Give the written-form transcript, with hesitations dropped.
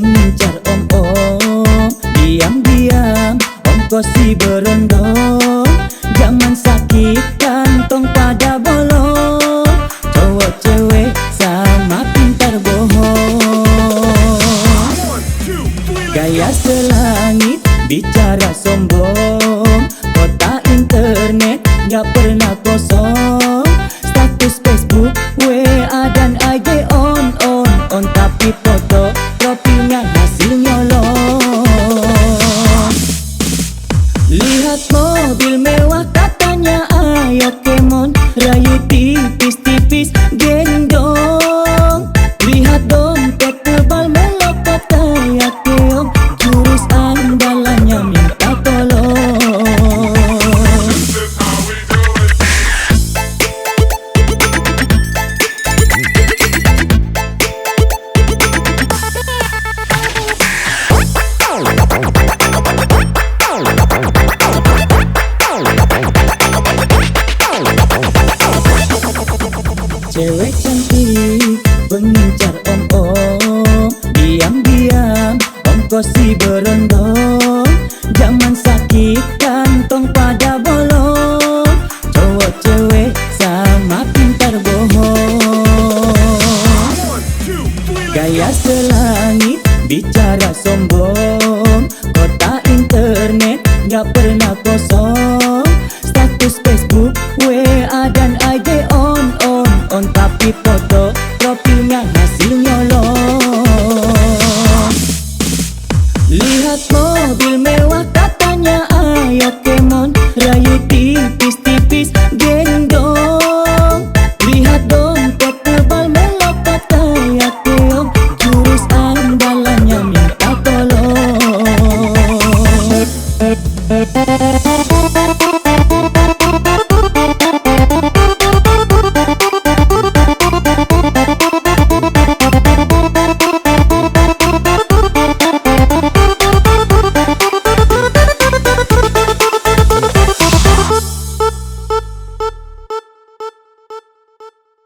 mengincar om-om. Diam-diam ongkosi berondong. Jangan sakit kantong pada bolong. Cowok cewek sama pintar bohong. Gaya selangit bicara sombong. Kota internet gak pernah kosong. Status Facebook, WA dan IG on. Tapi foto profilnya hasil nyolong. Lihat mobil mewah katanya ayo kemon. Rayu tipis-tipis gendong. Lihat dompet tebal melokot kayak keong. Jurus andalannya minta tolong. Cewek cantik mengincar om-om. Diam-diam ongkosi berondong. Jangan sakit kantong pada bolong. Cowok cewek sama pintar bohong. Gaya selangit bicara sombong. Kota internet gak pernah